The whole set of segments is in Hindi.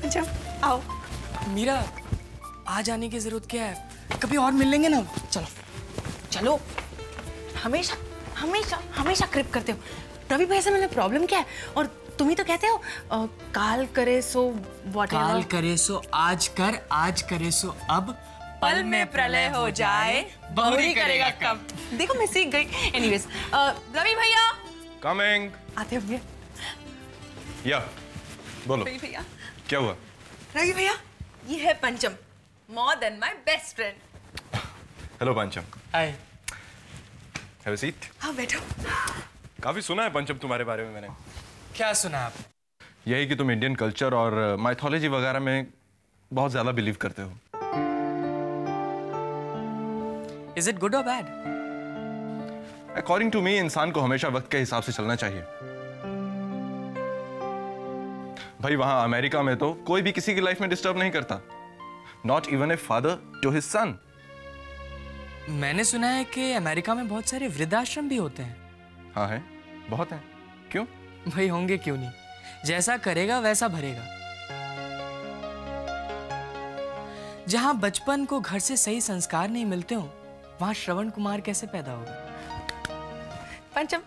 पंचम आओ। मीरा, आ जाने की जरूरत क्या है, कभी और मिल लेंगे ना। चलो चलो। हमेशा हमेशा हमेशा क्रिप करते हो। रवि भाई से मैंने प्रॉब्लम क्या है, और तुम ही तो कहते हो काल करे सो व्हाटएवर। काल करे सो आज कर, आज करे सो अब, पल में प्रलय हो जाए, बहुरी करेगा कब। देखो मैं सीख गई। एनीवेज, रवि भैया कमिंग। आते होंगे। या बोलो। रवि भैया। क्या हुआ? रवि भैया, ये है Pancham, more than my best friend. Hello Pancham. Hi. Have a seat. हाँ बैठो। काफी सुना है पंचम तुम्हारे बारे में मैंने। क्या सुना आपने? यही कि तुम इंडियन कल्चर और माइथोलॉजी वगैरह में बहुत ज्यादा बिलीव करते हो। Is it good or bad? According to me इंसान को हमेशा वक्त के हिसाब से चलना चाहिए। भाई वहां अमेरिका में तो कोई भी किसी की लाइफ में डिस्टर्ब नहीं करता, not even a father to his son. मैंने सुना है कि अमेरिका में बहुत सारे वृद्धाश्रम भी होते हैं। हाँ है, बहुत है। क्यों? भाई होंगे क्यों नहीं, जैसा करेगा वैसा भरेगा। जहां बचपन को घर से सही संस्कार नहीं मिलते हो, वहां श्रवण कुमार कैसे पैदा होगा? पंचम,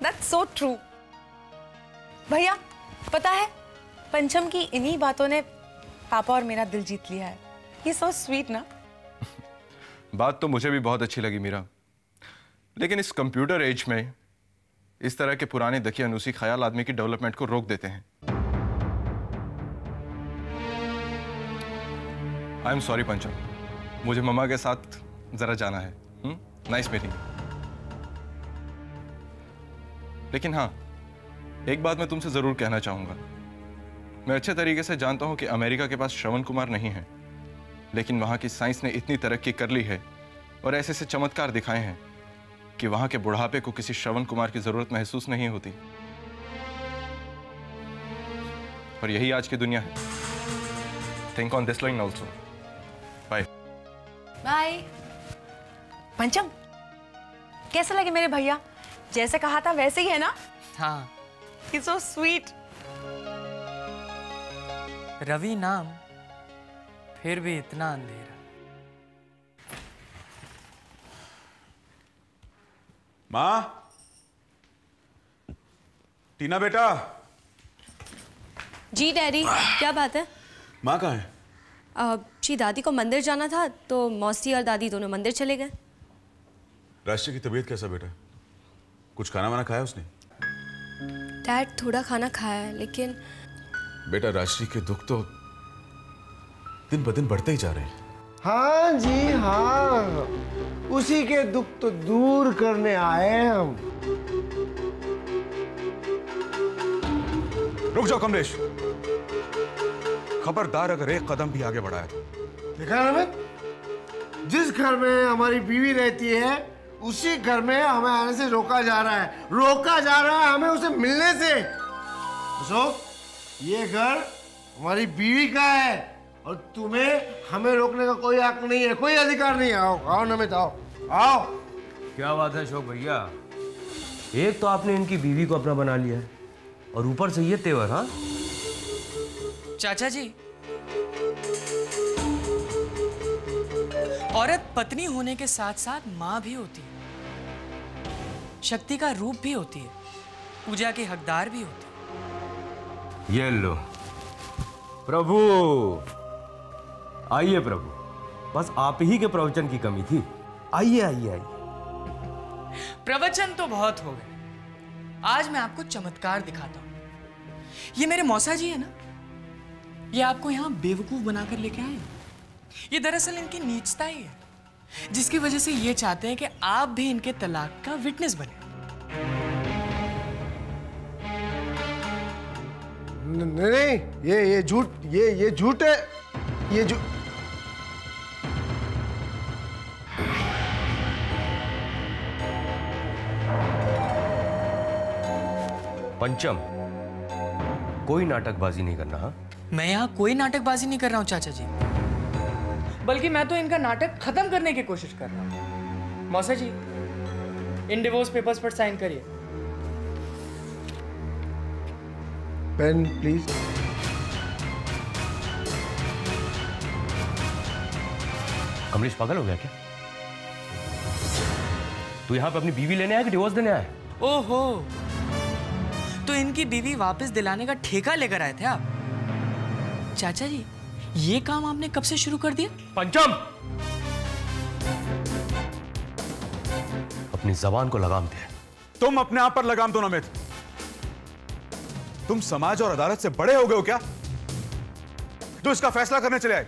दैट्स सो ट्रू। भैया पता है, पंचम की इन्हीं बातों ने पापा और मेरा दिल जीत लिया है। ये सो स्वीट ना। बात तो मुझे भी बहुत अच्छी लगी मीरा, लेकिन इस कंप्यूटर एज में इस तरह के पुराने दकियानूसी ख्याल आदमी की डेवलपमेंट को रोक देते हैं। आई एम सॉरी पंचम, मुझे मम्मा के साथ जरा जाना है। Nice meeting. लेकिन हाँ, एक बात मैं तुमसे जरूर कहना चाहूंगा। मैं अच्छे तरीके से जानता हूं कि अमेरिका के पास श्रवण कुमार नहीं है, लेकिन वहां की साइंस ने इतनी तरक्की कर ली है और ऐसे ऐसे चमत्कार दिखाए हैं कि वहां के बुढ़ापे को किसी श्रवण कुमार की जरूरत महसूस नहीं होती। और यही आज की दुनिया है। Think on this line also. Bye bye. Pancham, कैसे लगे मेरे भैया? जैसे कहा था वैसे ही है ना? हाँ। He's so sweet। रवि नाम, फिर भी इतना अंधेरा। माँ, टीना बेटा। जी डैडी, क्या बात है? माँ कहाँ है? जी दादी को मंदिर जाना था तो मौसी और दादी दोनों मंदिर चले गए। राष्ट्र की तबीयत कैसा बेटा? कुछ खाना वाना खाया उसने? डैड थोड़ा खाना खाया है, लेकिन बेटा राष्ट्र के दुख तो दिन ब दिन बढ़ते ही जा रहे हैं। हाँ जी हाँ, उसी के दुख तो दूर करने आए हैं हम। रुक जाओ कमलेश, खबरदार अगर एक कदम भी आगे बढ़ाया तो। देखा ना, जिस घर में हमारी बीवी रहती है उसी घर में हमें आने से रोका जा रहा है हमें उसे मिलने से। ये घर हमारी बीवी का है और तुम्हें हमें रोकने का कोई हक नहीं है, कोई अधिकार नहीं है। आओ नमित, आओ। क्या बात है अशोक भैया, एक तो आपने इनकी बीवी को अपना बना लिया है और ऊपर से ये तेवर। हाँ चाचा जी, औरत पत्नी होने के साथ साथ मां भी होती है, शक्ति का रूप भी होती है, पूजा की हकदार भी होती है। ये लो प्रभु, आइए प्रभु, बस आप ही के प्रवचन की कमी थी। आइए आइए आइए। प्रवचन तो बहुत हो गए, आज मैं आपको चमत्कार दिखाता हूं। ये मेरे मौसा जी है ना, ये आपको यहां बेवकूफ बनाकर लेके आए। ये दरअसल इनकी नीचता ही है, जिसकी वजह से ये चाहते हैं कि आप भी इनके तलाक का विटनेस बने। नहीं, ये झूठ, ये झूठ है, ये झूठ। पंचम, कोई नाटकबाजी नहीं करना। हाँ, मैं यहाँ कोई नाटकबाजी नहीं कर रहा हूँ चाचा जी, बल्कि मैं तो इनका नाटक खत्म करने की कोशिश कर रहा हूँ। मौसा जी, इन डिवोर्स पेपर्स पर साइन करिए। Pen please. कमलेश पागल हो गया क्या? तू यहाँ पे अपनी बीवी लेने आया कि डिवोर्स देने आया? ओहो, तो इनकी बीवी वापस दिलाने का ठेका लेकर आए थे आप? चाचा जी, ये काम आपने कब से शुरू कर दिया? पंचम, अपनी जबान को लगाम दे। तुम अपने आप पर लगाम दो नमित। तुम समाज और अदालत से बड़े हो गए हो क्या? तो इसका फैसला करने चले आए।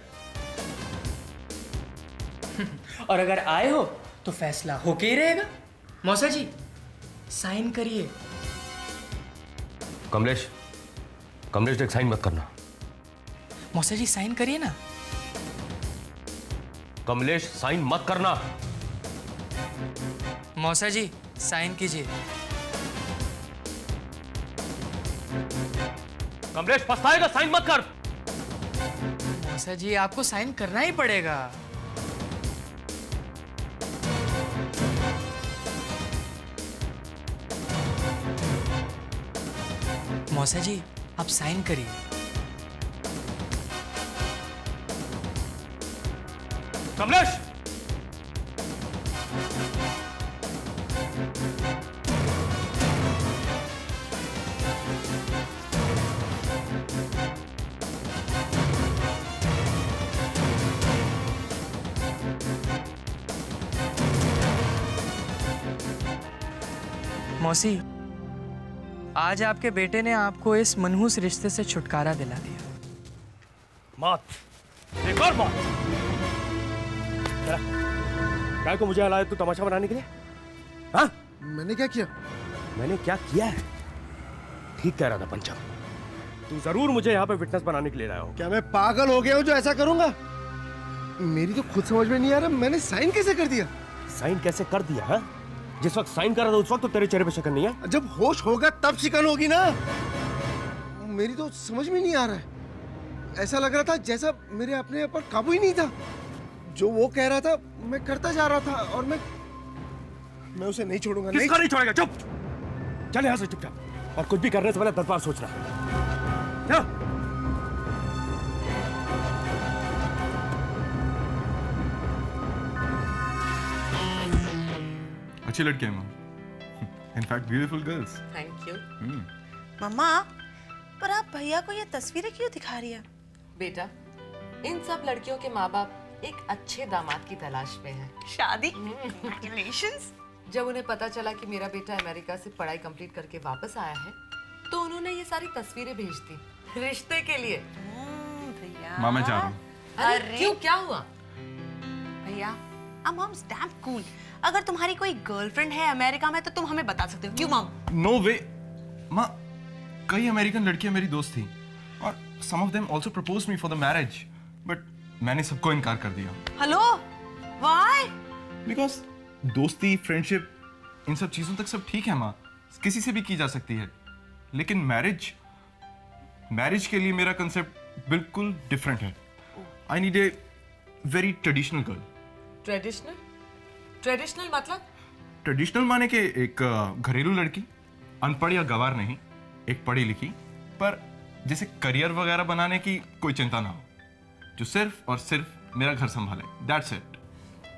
और अगर आए हो तो फैसला होके ही रहेगा। मौसा जी, साइन करिए। कमलेश, कमलेश एक साइन मत करना। मौसा जी, साइन करिए ना। कमलेश साइन मत करना। मौसा जी, साइन कीजिए। कमलेश पछताएगा, साइन मत कर। मौसा जी, आपको साइन करना ही पड़ेगा। मौसा जी, आप साइन करिए। कमलेश, मौसी, आज आपके बेटे ने आपको इस मनहूस रिश्ते से छुटकारा दिला दिया। मत, एक और बात। क्या को मुझे हलाया तू तमाशा बनाने के लिए? हाँ? मैंने क्या किया? मैंने क्या किया है? ठीक कह रहा था पंचम। तू जरूर मुझे यहाँ पे विटनेस बनाने के लिए लाया हो। क्या मैं पागल हो गया हूँ जो ऐसा करूंगा? मेरी तो खुद समझ में नहीं आ रहा, मैंने साइन कैसे कर दिया? साइन कैसे कर दिया? हाँ? जिस वक्त साइन कर रहा था उस वक्त तो तेरे चेहरे पे शक्ल नहीं है। जब होश होगा तब शिकन होगी ना। मेरी तो समझ में नहीं आ रहा है। ऐसा लग रहा था जैसा मेरे अपने पर काबू ही नहीं था। जो वो कह रहा था मैं करता जा रहा था और मैं उसे नहीं छोड़ूंगा। किसका नहीं छोड़ेगा? चुप, चल यहाँ से चुपचाप। और कुछ भी करने से पहले 10 बार सोचना। क्या? अच्छी लड़की है माँ। In fact beautiful girls. Thank you. मम्मा, पर आप भैया को ये तस्वीरें क्यों दिखा रही है? बेटा, इन सब लड़कियों के माँ बाप एक अच्छे दामाद की तलाश में हैं। शादी? Congratulations। जब उन्हें पता चला कि मेरा बेटा अमेरिका से पढ़ाई कंप्लीट करके वापस आया है, तो उन्होंने ये सारी तस्वीरें भेज दी रिश्ते के लिए। भैया। माँ मैं जा रहा हूँ। अरे क्यों, क्या हुआ? भैया, mom's damn cool। अगर तुम्हारी कोई गर्लफ्रेंड है अमेरिका में तो तुम हमें बता सकते हो। क्यों मॉम? नो वे माँ, कई अमेरिकन लड़कियां मेरी दोस्त थी और some of them also proposed me for the marriage, but मैंने सबको इनकार कर दिया। Hello, why? Because दोस्ती, फ्रेंडशिप, इन सब चीजों तक सब ठीक है माँ, किसी से भी की जा सकती है, लेकिन मैरिज के लिए मेरा कंसेप्ट बिल्कुल डिफरेंट है। I need a very traditional girl. Traditional मतलब? ट्रेडिशनल माने कि एक घरेलू लड़की, अनपढ़ या गवार नहीं, एक पढ़ी लिखी, पर जिसे करियर वगैरह बनाने की कोई चिंता ना हो, जो सिर्फ और सिर्फ मेरा घर संभाले। That's it।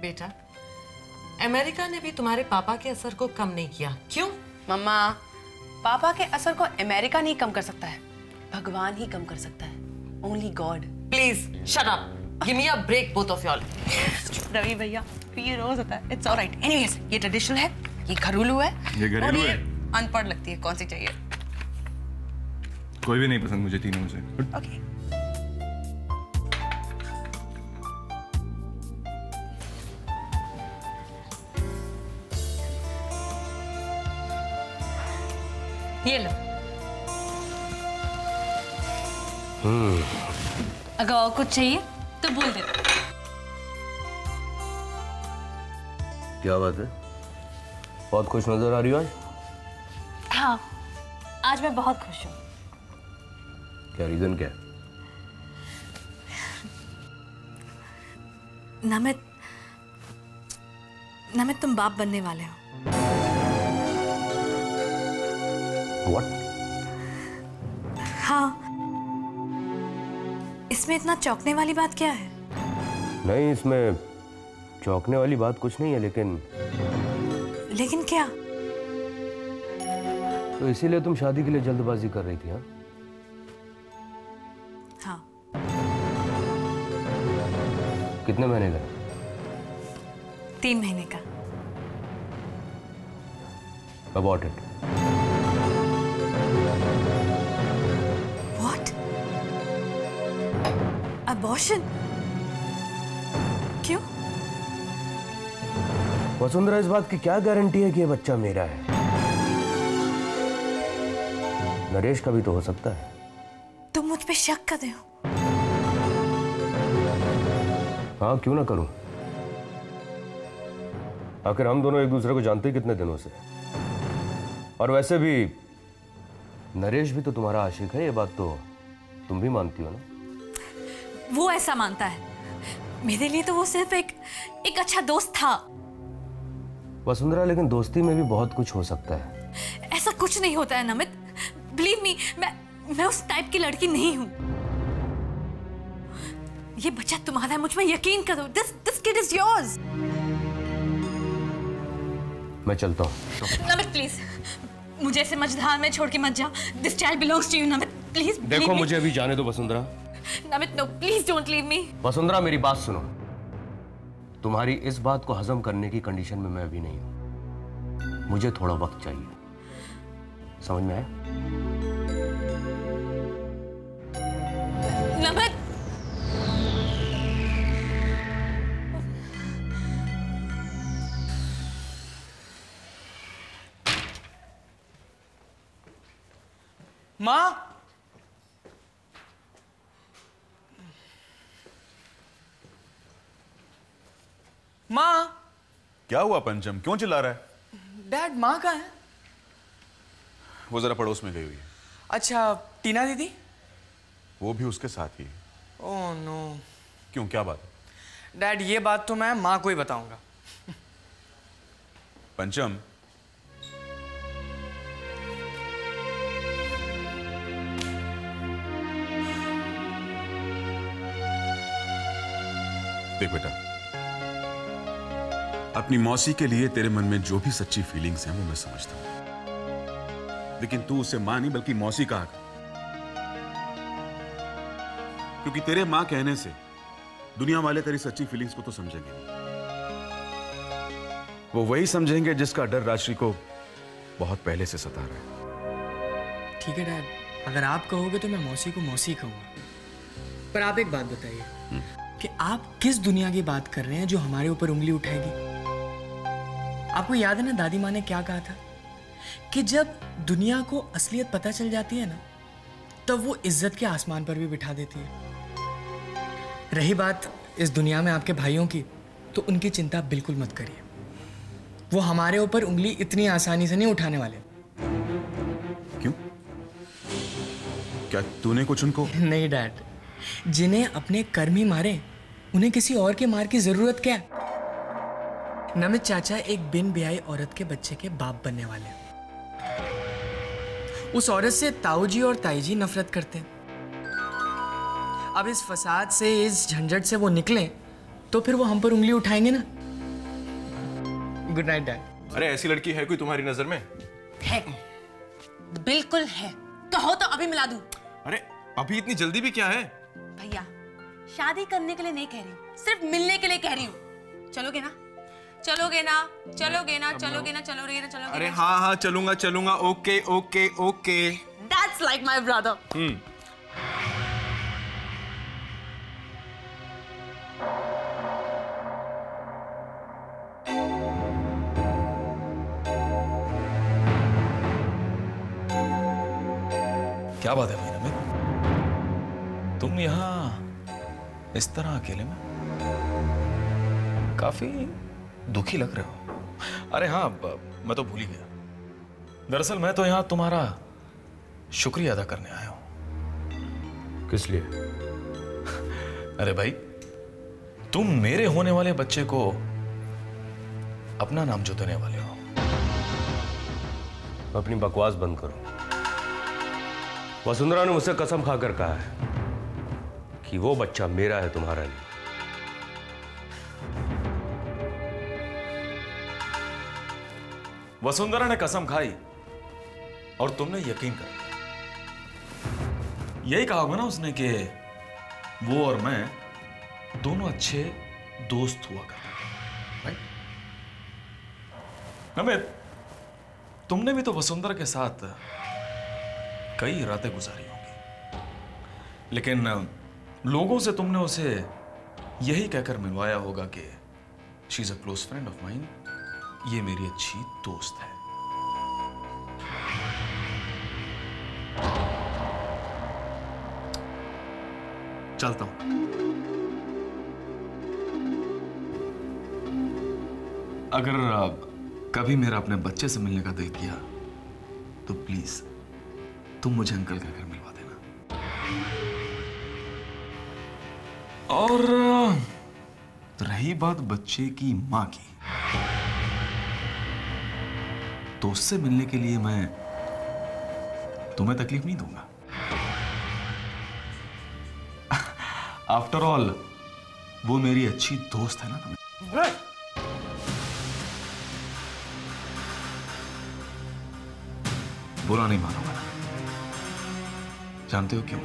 बेटा, अमेरिका ने भी तुम्हारे पापा के असर को कम नहीं किया। क्यों? मम्मा, पापा के असर को अमेरिका नहीं कम कर सकता है, भगवान ही कम कर सकता है। Only God। Please shut up, give me a break both of y'all. Ravi भैया, ये रोज होता है। It's alright। Anyways, ये ट्रेडिशनल है, ये घरेलू है, ये घरेलू और ये है। अनपढ़ लगती है। कौन सी चाहिए? कोई भी नहीं पसंद मुझे, तीनों में से। ओके। ये लो। अगर और कुछ चाहिए तो बोल देना। क्या बात है? बहुत खुश नजर आ रही हो आज। हाँ, आज मैं बहुत खुश हूँ। क्या रीजन क्या है? नमित, तुम बाप बनने वाले हो। What? हाँ, इसमें इतना चौंकने वाली बात क्या है? नहीं, इसमें चौंकने वाली बात कुछ नहीं है, लेकिन क्या? तो इसीलिए तुम शादी के लिए जल्दबाजी कर रही थी? हाँ, हाँ। कितने महीने का? 3 महीने का। Aborted. What? Abortion? क्यों? वसुंधरा, इस बात की क्या गारंटी है कि ये बच्चा मेरा है? नरेश का भी तो हो सकता है। तुम मुझ पे शक कर रहे हो? हाँ, क्यों ना करूं? आखिर हम दोनों एक दूसरे को जानते ही कितने दिनों से। और वैसे भी नरेश भी तो तुम्हारा आशिक है, ये बात तो तुम भी मानती हो ना? वो ऐसा मानता है। मेरे लिए तो वो सिर्फ एक अच्छा दोस्त था। वसुंधरा, लेकिन दोस्ती में भी बहुत कुछ हो सकता है। ऐसा कुछ नहीं होता है नमित। बिलीव मी, मैं उस टाइप की लड़की नहीं हूं। ये बच्चा तुम्हारा है, मुझ में यकीन करो। This kid is yours. मैं चलता हूँ। नमित प्लीज, मुझे ऐसे मझधार में छोड़ के मत जा। This child belongs to you Namit, please. देखो, मुझे अभी जाने दो Vasundhara. Namit no, please don't leave me. Vasundhara, मेरी बात सुनो। तुम्हारी इस बात को हजम करने की कंडीशन में मैं अभी नहीं हूं। मुझे थोड़ा वक्त चाहिए। समझ में आया? नमित, माँ, माँ। क्या हुआ पंचम, क्यों चिल्ला रहा है? डैड, माँ कहाँ है? वो जरा पड़ोस में गई हुई है। अच्छा, टीना दीदी? वो भी उसके साथ ही। Oh no. क्यों, क्या बात है? डैड, ये बात तो मैं माँ को ही बताऊंगा। पंचम, देख बेटा, अपनी मौसी के लिए तेरे मन में जो भी सच्ची फीलिंग्स हैं वो मैं समझता हूं, लेकिन तू उसे मां नहीं बल्कि मौसी कहा कर। क्योंकि तेरे मां कहने से दुनिया वाले तेरी सच्ची फीलिंग्स को तो समझेंगे नहीं। वो वही समझेंगे जिसका डर राजश्री को बहुत पहले से सता रहा है। ठीक है डैड, अगर आप कहोगे तो मैं मौसी को मौसी कहूंगा। पर आप एक बात बताइए कि आप किस दुनिया की बात कर रहे हैं जो हमारे ऊपर उंगली उठाएगी? आपको याद है ना दादी माँ ने क्या कहा था कि जब दुनिया को असलियत पता चल जाती है ना, तब वो इज्जत के आसमान पर भी बिठा देती है। रही बात इस दुनिया में आपके भाइयों की, तो उनकी चिंता बिल्कुल मत करिए। वो हमारे ऊपर उंगली इतनी आसानी से नहीं उठाने वाले। क्यों? क्या तूने कुछ उनको? नहीं डैड, जिन्हें अपने कर्म ही मारे, उन्हें किसी और के मार की जरूरत क्या है? नमित चाचा एक बिन ब्याही औरत के बच्चे के बाप बनने वाले हैं। उस औरत से ताऊ जी और ताई जी नफरत करते हैं। अब इस फसाद से, इस झंझट से वो निकले तो फिर वो हम पर उंगली उठाएंगे ना। Good night dad. अरे ऐसी लड़की है कोई तुम्हारी नजर में? है, बिल्कुल है। कहो तो अभी मिला दूं। अरे अभी इतनी जल्दी भी क्या है? भैया, शादी करने के लिए नहीं कह रही हूँ, सिर्फ मिलने के लिए कह रही हूँ। चलोगे ना? चलोगे ना? चलोगे ना? चलोगे ना? चलोगे ना? चलोगे? अरे हाँ हाँ, चलूंगा चलूंगा। Okay okay okay. That's like my brother. क्या बात है भाई नमित, तुम यहाँ इस तरह अकेले में? काफी दुखी लग रहे हो। अरे हाँ, मैं तो भूल ही गया। दरअसल मैं तो यहाँ तुम्हारा शुक्रिया अदा करने आया हूँ। किस लिए? अरे भाई, तुम मेरे होने वाले बच्चे को अपना नाम जो देने वाले हो। अपनी बकवास बंद करो। वसुंधरा ने मुझसे कसम खाकर कहा है कि वो बच्चा मेरा है, तुम्हारा नहीं। वसुंधरा ने कसम खाई और तुमने यकीन कर लिया। यही कहा होगा ना उसने कि वो और मैं दोनों अच्छे दोस्त हुआ करते थे, राइट? नमित, तुमने भी तो वसुंधरा के साथ कई रातें गुजारी होंगी, लेकिन लोगों से तुमने उसे यही कहकर मिलवाया होगा कि she is a close friend of mine, ये मेरी अच्छी दोस्त है। चलता हूं। अगर कभी मेरा अपने बच्चे से मिलने का दिल किया तो प्लीज तुम मुझे अंकल कहकर मिलवा देना। और रही बात बच्चे की मां की, तो उससे मिलने के लिए मैं तुम्हें तकलीफ नहीं दूंगा। आफ्टर ऑल वो मेरी अच्छी दोस्त है ना। बुरा नहीं मानूंगा ना। जानते हो क्यों?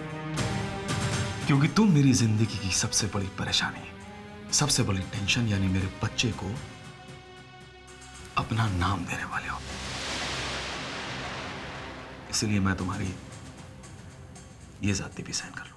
क्योंकि तुम मेरी जिंदगी की सबसे बड़ी परेशानी, सबसे बड़ी टेंशन यानी मेरे बच्चे को अपना नाम देने वाले हो। इसलिए मैं तुम्हारी ये जाति भी सहन कर लूं।